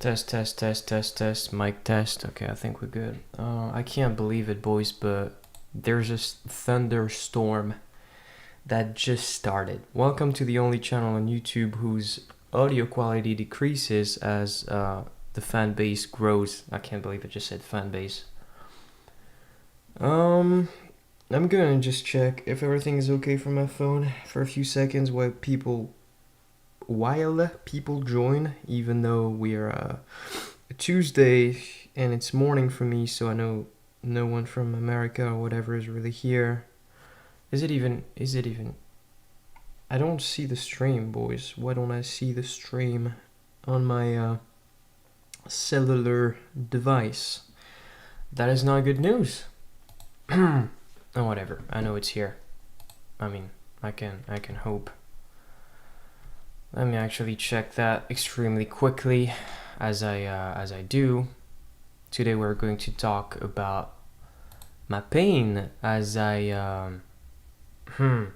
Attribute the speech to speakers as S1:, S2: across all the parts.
S1: Test, mic test. Okay, I think we're good. I can't believe it, boys, but there's this thunderstorm that just started. Welcome to the only channel on YouTube whose audio quality decreases as the fan base grows. I can't believe I just said fan base. I'm gonna just check if everything is okay for my phone for a few seconds while people join, even though we're Tuesday and it's morning for me, so I know no one from America or whatever is really here. Is it even I don't see the stream, boys. Why don't I see the stream on my cellular device? That is not good news. Oh, whatever. I know it's here. I mean, I can hope. Let me actually check that extremely quickly, as I do. Today we're going to talk about my pain as I risk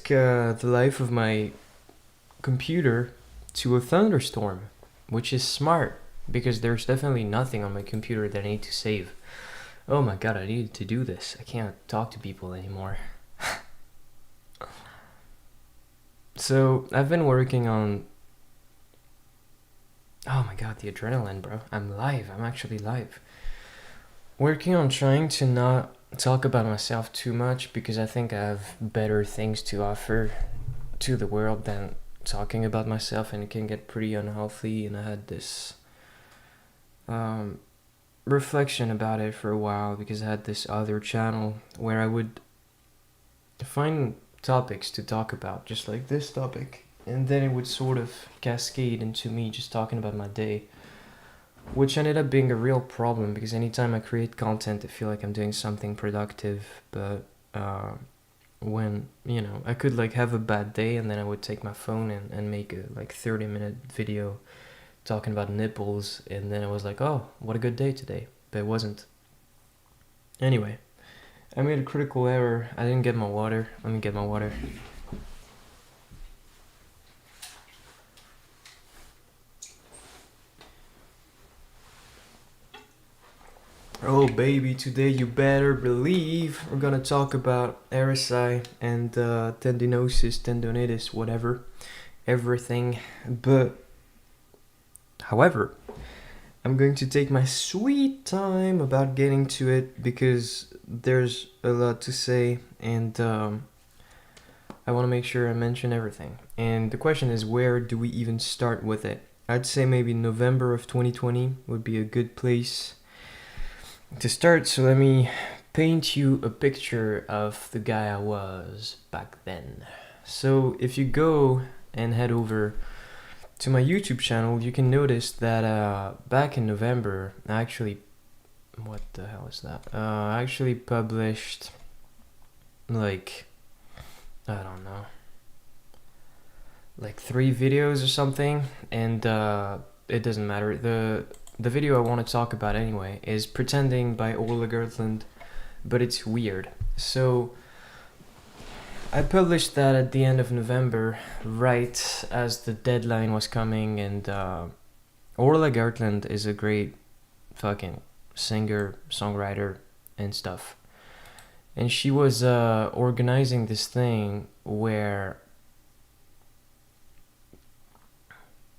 S1: the life of my computer to a thunderstorm, which is smart because there's definitely nothing on my computer that I need to save. Oh my god, I needed to do this. I can't talk to people anymore. So I've been working on... Oh my god, the adrenaline, bro. I'm live. I'm actually live. Working on trying to not talk about myself too much because I think I have better things to offer to the world than talking about myself, and it can get pretty unhealthy. And I had this reflection about it for a while because I had this other channel where I would find topics to talk about, just like this topic, and then it would sort of cascade into me just talking about my day, which ended up being a real problem because anytime I create content I feel like I'm doing something productive, but when, you know, I could like have a bad day and then I would take my phone and make a like 30-minute video talking about nipples, and then I was like, oh, what a good day today, but it wasn't. Anyway, I made a critical error. I didn't get my water. Let me get my water. Oh baby, today you better believe we're gonna talk about RSI and tendonitis, whatever, everything. But however, I'm going to take my sweet time about getting to it because there's a lot to say, and I want to make sure I mention everything. And the question is, where do we even start with it? I'd say maybe November of 2020 would be a good place to start. So let me paint you a picture of the guy I was back then. So if you go and head over to my YouTube channel, you can notice that back in November, I actually... What the hell is that? I actually published, like, I don't know, like 3 videos or something, and it doesn't matter. The video I want to talk about anyway is Pretending by Ola Gertland, but it's weird. So I published that at the end of November, right as the deadline was coming, and Orla Gertland is a great fucking singer, songwriter, and stuff. And she was organizing this thing where...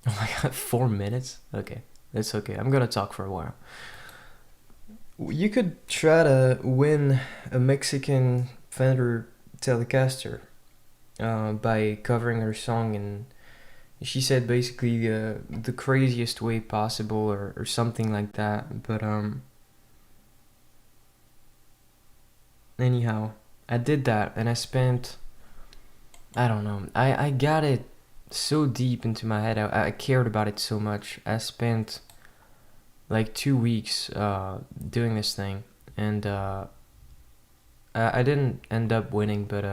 S1: Oh my god, 4 minutes? Okay, it's okay. I'm gonna talk for a while. You could try to win a Mexican Fender Telecaster by covering her song, and she said basically the craziest way possible, or something like that. But anyhow, I did that, and I spent, I don't know, I got it so deep into my head. I cared about it so much. I spent like 2 weeks doing this thing, and I didn't end up winning, but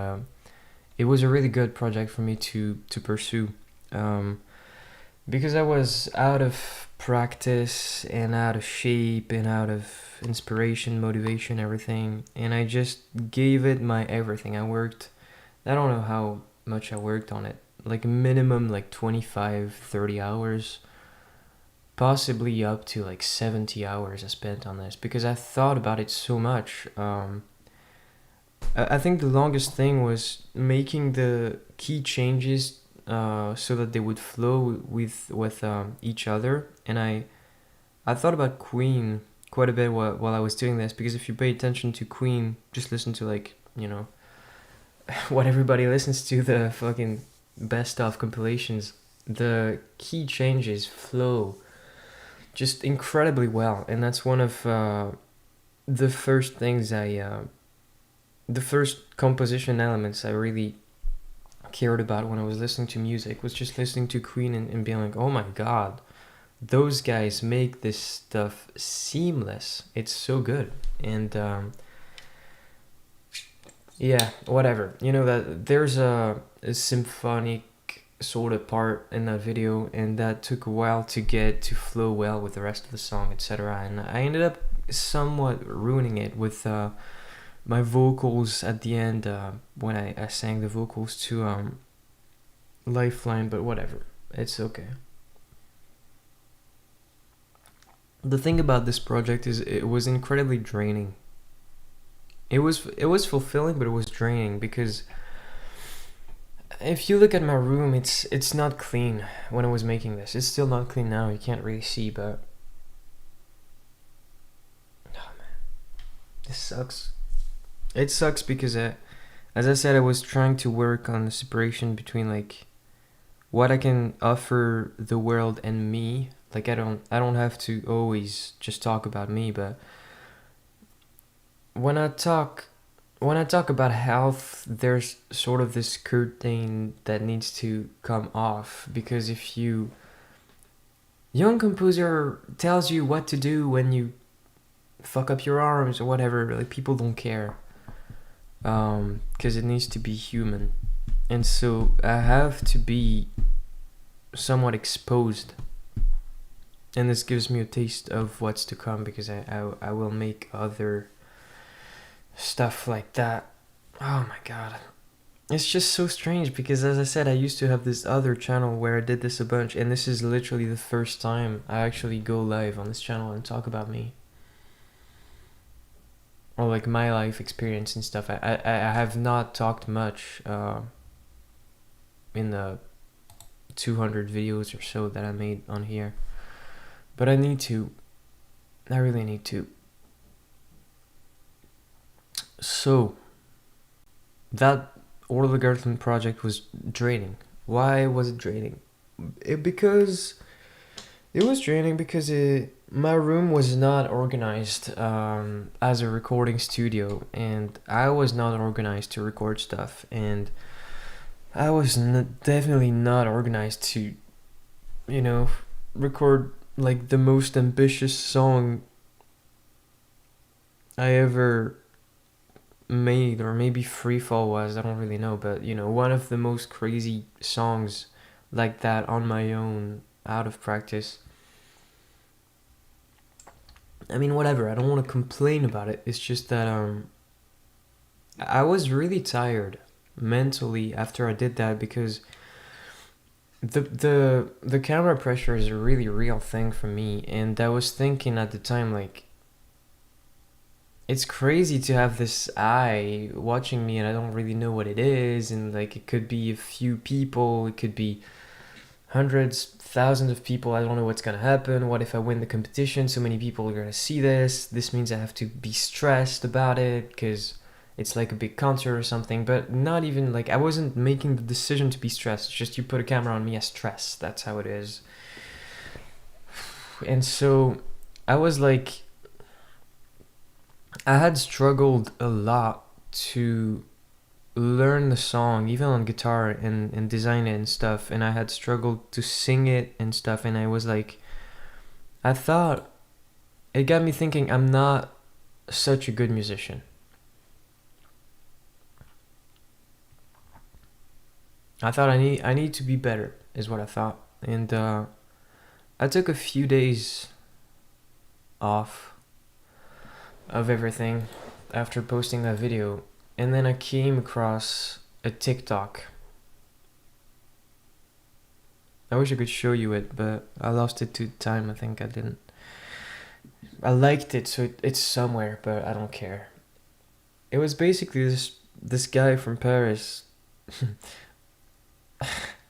S1: it was a really good project for me to pursue, because I was out of practice and out of shape and out of inspiration, motivation, everything, and I just gave it my everything. I worked, I don't know how much I worked on it. Like minimum like 25, 30 hours, possibly up to like 70 hours I spent on this because I thought about it so much. I think the longest thing was making the key changes so that they would flow with each other, and I thought about Queen quite a bit while I was doing this, because if you pay attention to Queen, just listen to like, you know, what everybody listens to, the fucking best of compilations, the key changes flow just incredibly well, and that's one of the first things the first composition elements I really cared about when I was listening to music, was just listening to Queen and being like, oh my god, those guys make this stuff seamless. It's so good. And yeah, whatever. You know that there's a symphonic sort of part in that video, and that took a while to get to flow well with the rest of the song, etc. And I ended up somewhat ruining it with my vocals at the end when I sang the vocals to Lifeline, but whatever, it's okay. The thing about this project is it was incredibly draining. It was fulfilling, but it was draining because if you look at my room, it's not clean when I was making this. It's still not clean now. You can't really see, but oh man, this sucks. It sucks because as I said, I was trying to work on the separation between like what I can offer the world and me. Like I don't have to always just talk about me, but when I talk about health, there's sort of this curtain that needs to come off, because if young composer tells you what to do when you fuck up your arms or whatever, like people don't care, because it needs to be human, and so I have to be somewhat exposed, and this gives me a taste of what's to come, because I will make other stuff like that. Oh my god, it's just so strange, because as I said, I used to have this other channel where I did this a bunch, and this is literally the first time I actually go live on this channel and talk about me, or like my life experience and stuff. I have not talked much in the 200 videos or so that I made on here, but I need to. I really need to. So that Orla Gartland project was draining. Why was it draining? Because my room was not organized as a recording studio, and I was not organized to record stuff, and I was definitely not organized to, you know, record like the most ambitious song I ever made, or maybe Freefall was, I don't really know, but you know, one of the most crazy songs like that on my own, out of practice. I mean, whatever, I don't want to complain about it. It's just that I was really tired mentally after I did that, because the camera pressure is a really real thing for me, and I was thinking at the time, like, it's crazy to have this eye watching me and I don't really know what it is, and like it could be a few people, it could be hundreds, thousands of people. I don't know what's gonna happen. What if I win the competition? So many people are gonna see this. This means I have to be stressed about it because it's like a big concert or something. But not even like, I wasn't making the decision to be stressed. It's just you put a camera on me as stress. That's how it is. And so I was like, I had struggled a lot to learn the song, even on guitar, and design it and stuff, and I had struggled to sing it and stuff, and I was like, I thought, it got me thinking, I'm not such a good musician. I thought I need to be better, is what I thought, and I took a few days off of everything after posting that video, and then I came across a TikTok I wish I could show you it, but I lost it to time. I think I didn't. I liked it, so it's somewhere, but I don't care. It was basically this guy from Paris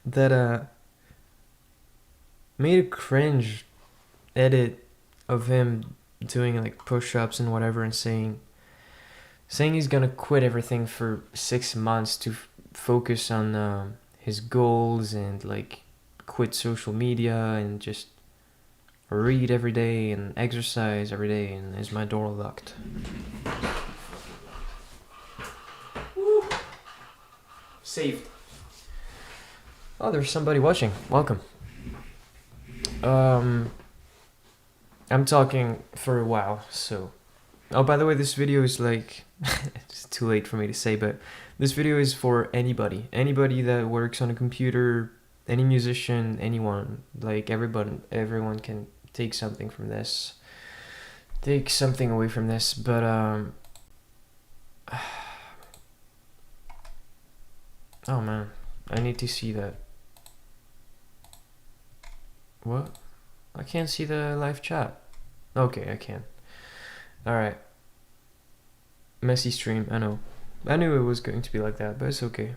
S1: that made a cringe edit of him doing like push-ups and whatever, and saying he's gonna quit everything for 6 months to focus on his goals and like quit social media and just read every day and exercise every day. And is my door locked? Woo. Saved. Oh, there's somebody watching. Welcome. I'm talking for a while, so. Oh, by the way, this video is like, it's too late for me to say, but this video is for anybody that works on a computer, any musician, anyone, like everyone can take something from this, take something away from this. But oh man, I need to see that. What? I can't see the live chat. Okay, I can. Alright. Messy stream, I know. I knew it was going to be like that, but it's okay.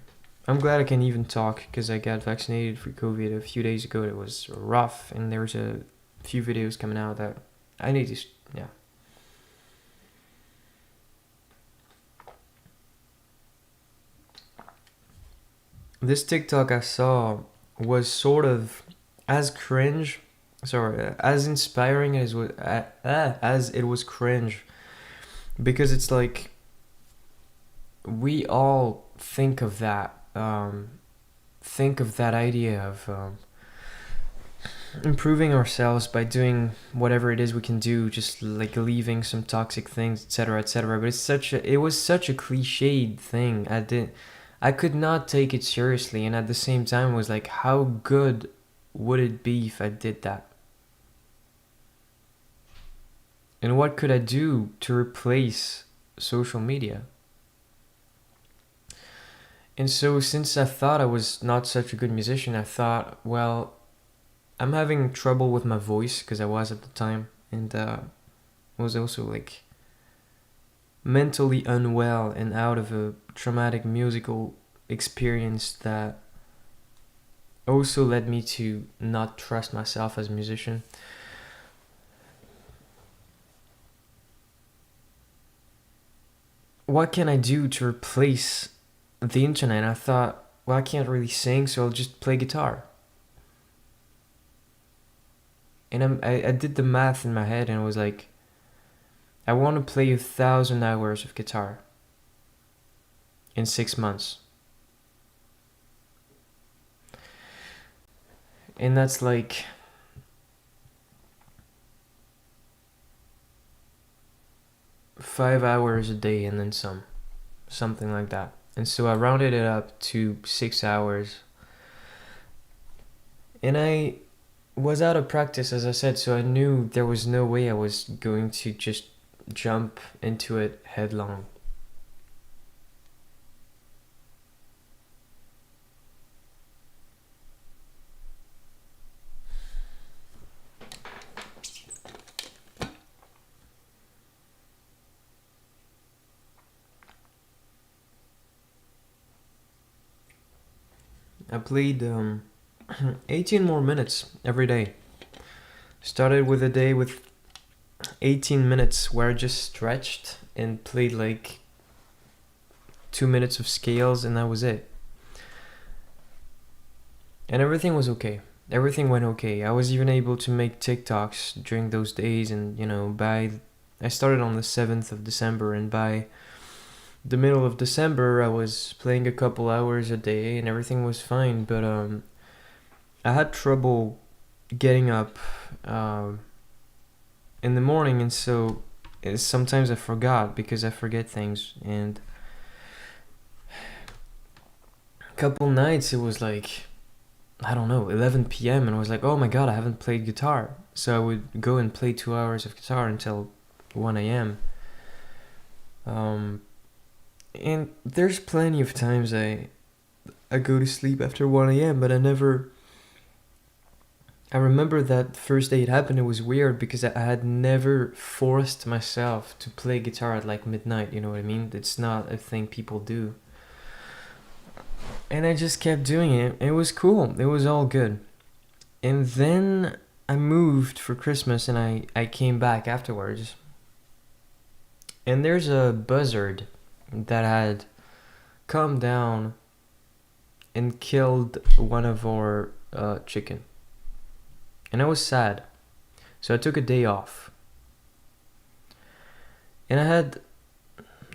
S1: I'm glad I can even talk, because I got vaccinated for COVID a few days ago. It was rough, and there was a few videos coming out that I need to, yeah. This TikTok I saw was sort of as cringe, as inspiring as it was cringe, because it's like we all think of that idea of improving ourselves by doing whatever it is we can do, just like leaving some toxic things, etc., etc. But it was such a cliched thing. I could not take it seriously, and at the same time was like, how good would it be if I did that? And what could I do to replace social media? And so, since I thought I was not such a good musician, I thought, well, I'm having trouble with my voice, because I was at the time, and was also like mentally unwell and out of a traumatic musical experience that also led me to not trust myself as a musician. What can I do to replace the internet? And I thought, well, I can't really sing, so I'll just play guitar. And I did the math in my head, and I was like, I want to play 1,000 hours of guitar in 6 months. And that's like five hours a day and then something like that. And so I rounded it up to 6 hours. And I was out of practice, as I said, so I knew there was no way I was going to just jump into it headlong. I played 18 more minutes every day. Started with a day with 18 minutes where I just stretched and played like 2 minutes of scales, and that was it. And everything was okay. Everything went okay. I was even able to make TikToks during those days, and I started on the 7th of December, and by the middle of December I was playing a couple hours a day and everything was fine. But I had trouble getting up in the morning, and so sometimes I forgot, because I forget things. And a couple nights it was like, I don't know, 11 p.m. and I was like, oh my god, I haven't played guitar. So I would go and play 2 hours of guitar until 1 a.m. And there's plenty of times I go to sleep after 1 a.m., but I never I remember that first day it happened, it was weird because I had never forced myself to play guitar at like midnight, you know what I mean? It's not a thing people do. And I just kept doing it. It was cool. It was all good. And then I moved for Christmas and I came back afterwards. And there's a buzzard that had come down and killed one of our chicken. And I was sad. So I took a day off. And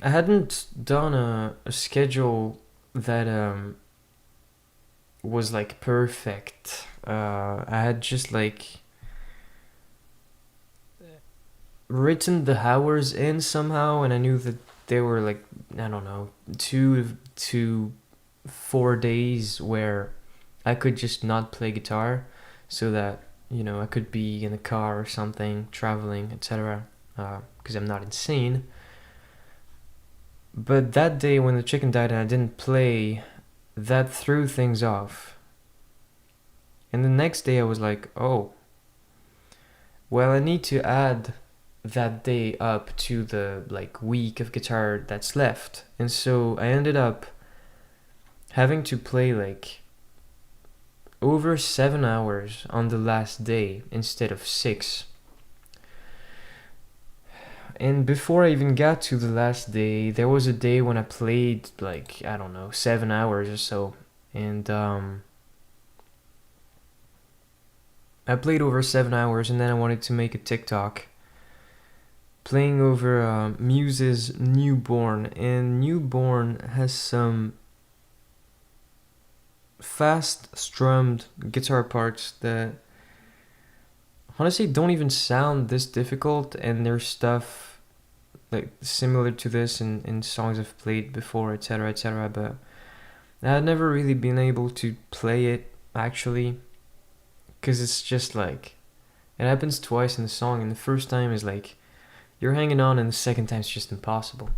S1: I hadn't done a schedule that was like perfect. I had just like written the hours in somehow, and I knew that they were like, I don't know, 2 to 4 days where I could just not play guitar, so that, you know, I could be in a car or something, traveling, etc. Because I'm not insane. But that day when the chicken died and I didn't play, that threw things off. And the next day I was like, oh, well, I need to add that day up to the like week of guitar that's left. And so I ended up having to play like over 7 hours on the last day instead of 6. And before I even got to the last day, there was a day when I played like, I don't know, 7 hours or so. And I played over 7 hours, and then I wanted to make a TikTok playing over Muse's Newborn. And Newborn has some fast strummed guitar parts that honestly don't even sound this difficult, and there's stuff like similar to this in songs I've played before, etc., but I had never really been able to play it actually, because it's just like, it happens twice in the song, and the first time is like you're hanging on, and the second time it's just impossible.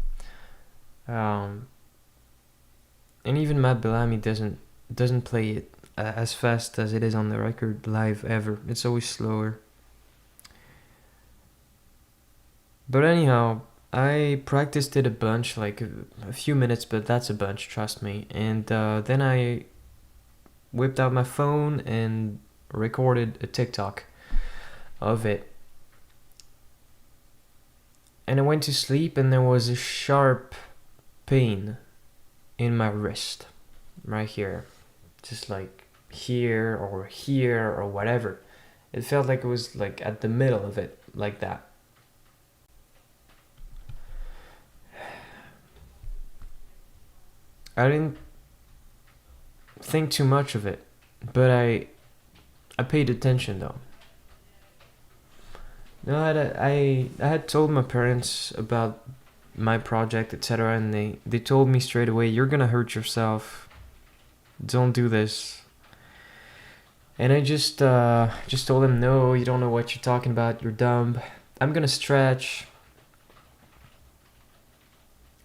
S1: And even Matt Bellamy doesn't play it as fast as it is on the record live ever. It's always slower. But anyhow, I practiced it a bunch, like a few minutes, but that's a bunch, trust me. And then I whipped out my phone and recorded a TikTok of it. And I went to sleep, and there was a sharp pain in my wrist, right here. Just like here or whatever. It felt like it was like at the middle of it, like that. I didn't think too much of it, but I paid attention though. No, I had told my parents about my project, etc., and they told me straight away, you're gonna hurt yourself. Don't do this. And I just told them, no, you don't know what you're talking about. You're dumb. I'm gonna stretch.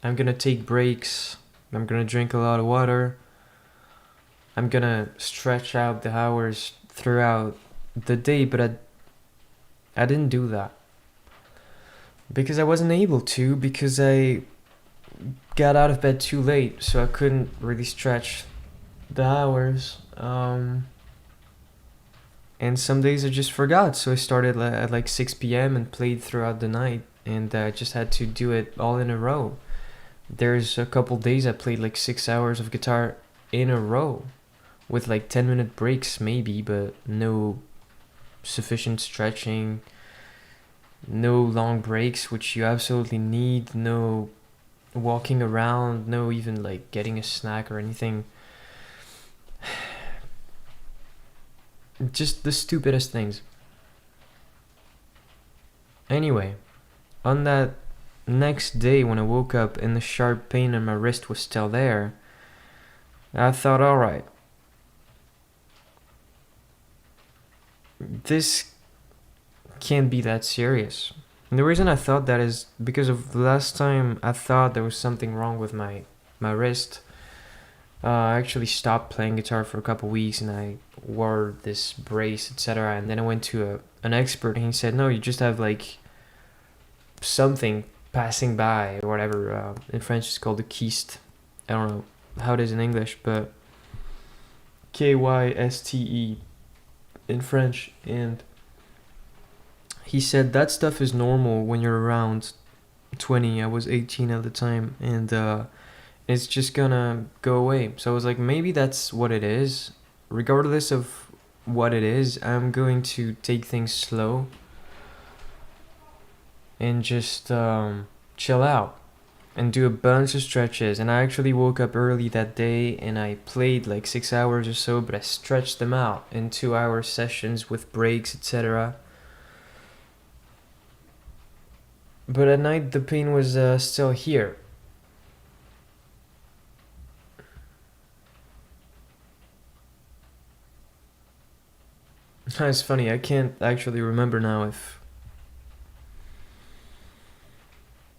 S1: I'm gonna take breaks. I'm gonna drink a lot of water. I'm gonna stretch out the hours throughout the day, but I didn't do that. Because I wasn't able to, because I got out of bed too late, so I couldn't really stretch the hours. And some days I just forgot, so I started at like 6 p.m. and played throughout the night, and I just had to do it all in a row. There's a couple days I played like 6 hours of guitar in a row, with like 10-minute breaks maybe, but no sufficient stretching, no long breaks, which you absolutely need, no walking around, no even like getting a snack or anything. Just the stupidest things. Anyway, on that next day when I woke up and the sharp pain in my wrist was still there, I thought, alright, this can't be that serious. And the reason I thought that is because of the last time I thought there was something wrong with my wrist. I actually stopped playing guitar for a couple weeks, and I wore this brace, etc. And then I went to an expert, and he said, no, you just have like something passing by or whatever. In French, it's called a kyste. I don't know how it is in English, but kyste in French. And he said that stuff is normal when you're around 20. I was 18 at the time, and it's just gonna go away. So I was like, maybe that's what it is. Regardless of what it is, I'm going to take things slow and just chill out and do a bunch of stretches. And I actually woke up early that day and I played like 6 hours or so, but I stretched them out in 2 hour sessions with breaks, etc. But at night the pain was still here. It's funny, I can't actually remember now if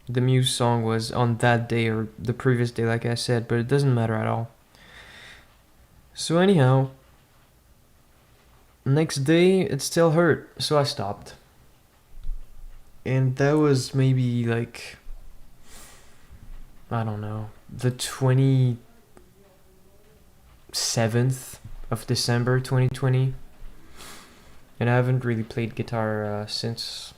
S1: the Muse song was on that day or the previous day, like I said, but it doesn't matter at all. So anyhow, next day it still hurt, so I stopped. And that was maybe like, I don't know, the 27th of December 2020. And I haven't really played guitar since.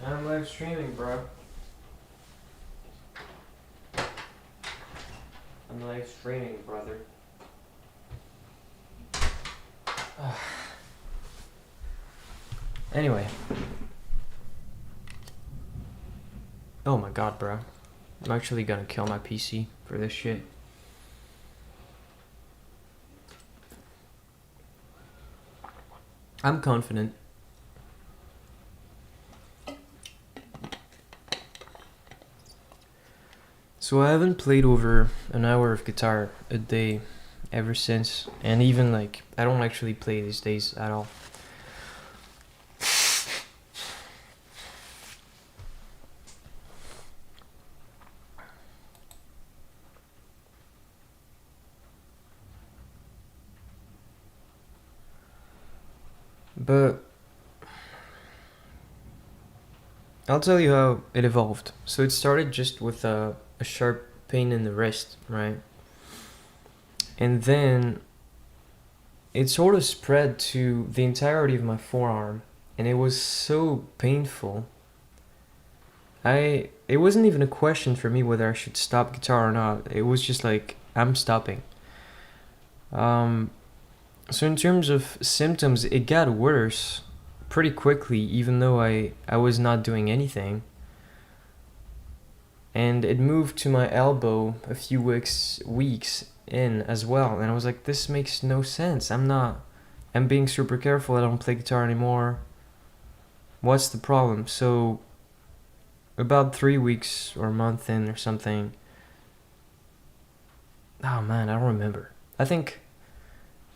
S1: I'm live streaming, bro. I'm live streaming, brother. Anyway. Oh my god, bro. I'm actually gonna kill my PC for this shit. I'm confident. So I haven't played over an hour of guitar a day ever since, and even like I don't actually play these days at all. But I'll tell you how it evolved. So it started just with a sharp pain in the wrist, right? And then it sort of spread to the entirety of my forearm, and it was so painful. It wasn't even a question for me whether I should stop guitar or not. It was just like, I'm stopping. So in terms of symptoms, it got worse pretty quickly, even though I was not doing anything. And it moved to my elbow a few weeks in as well, and I was like, this makes no sense. I'm being super careful. I don't play guitar anymore. What's the problem? So about 3 weeks or a month in or something. Oh man, I don't remember. I think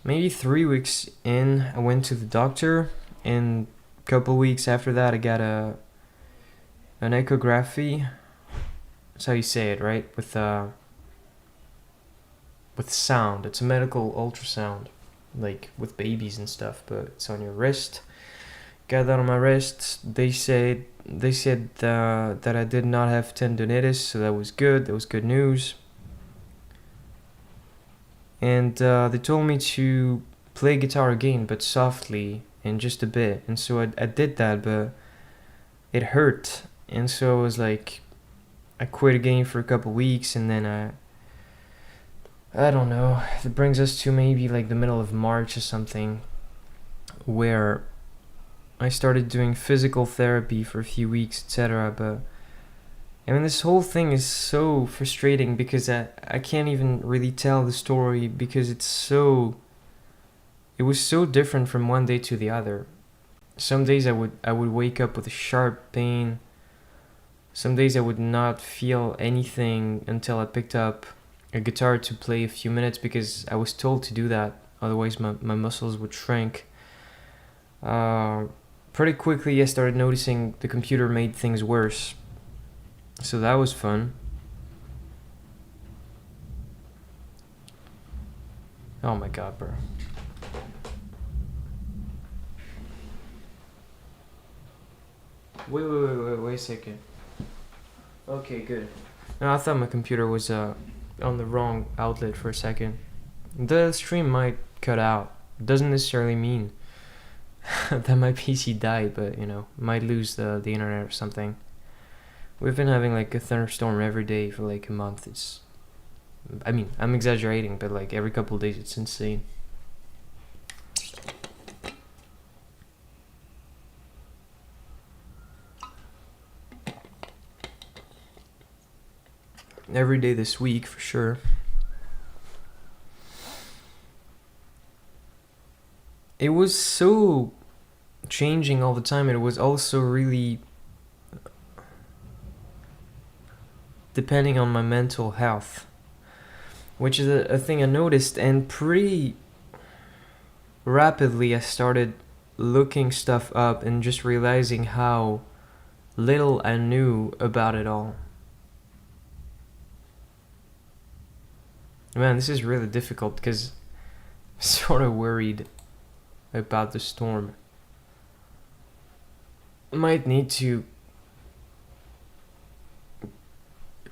S1: maybe 3 weeks in, I went to the doctor, and a couple weeks after that, I got an echography. That's how you say it, right? With sound. It's a medical ultrasound, like with babies and stuff, but it's on your wrist. Got that on my wrist. They said that I did not have tendonitis, so that was good. That was good news. And they told me to play guitar again, but softly and just a bit. And so I did that, but it hurt. And so I was like, I quit again for a couple weeks, and then I don't know. It brings us to maybe like the middle of March or something, where I started doing physical therapy for a few weeks, etc. But I mean, this whole thing is so frustrating because I can't even really tell the story because it was so different from one day to the other. Some days I would wake up with a sharp pain. Some days I would not feel anything until I picked up a guitar to play a few minutes because I was told to do that. otherwise my muscles would shrink. Pretty quickly I started noticing the computer made things worse, so that was fun. Oh my god, bro. Wait a second. Okay, good. No, I thought my computer was on the wrong outlet for a second. The stream might cut out. Doesn't necessarily mean that my PC died, but you know, might lose the internet or something. We've been having like a thunderstorm every day for like a month. I mean, I'm exaggerating, but like every couple of days it's insane. Every day this week for sure. It was so changing all the time, and it was also really depending on my mental health, which is a thing I noticed, and pretty rapidly I started looking stuff up and just realizing how little I knew about it all. Man, this is really difficult because I'm sort of worried about the storm. Might need to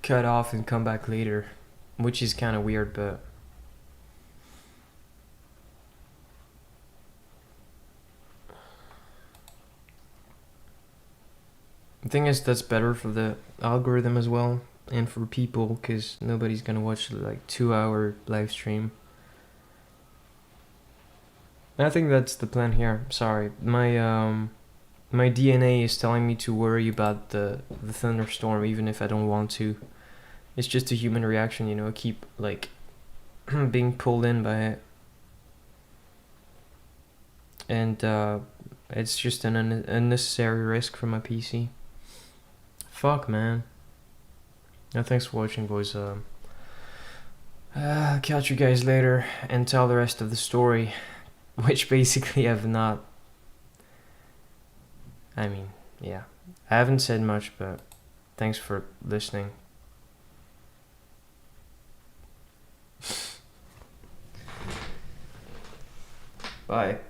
S1: cut off and come back later, which is kind of weird, but the thing is that's better for the algorithm as well and for people, because nobody's gonna watch like 2-hour live stream. I think that's the plan here. Sorry, my DNA is telling me to worry about the thunderstorm even if I don't want to. It's just a human reaction, you know. I keep like being pulled in by it, and it's just an unnecessary risk for my PC. Fuck, man. Now, thanks for watching, boys. Catch you guys later and tell the rest of the story, which basically I've not. I mean, yeah, I haven't said much, but thanks for listening. Bye.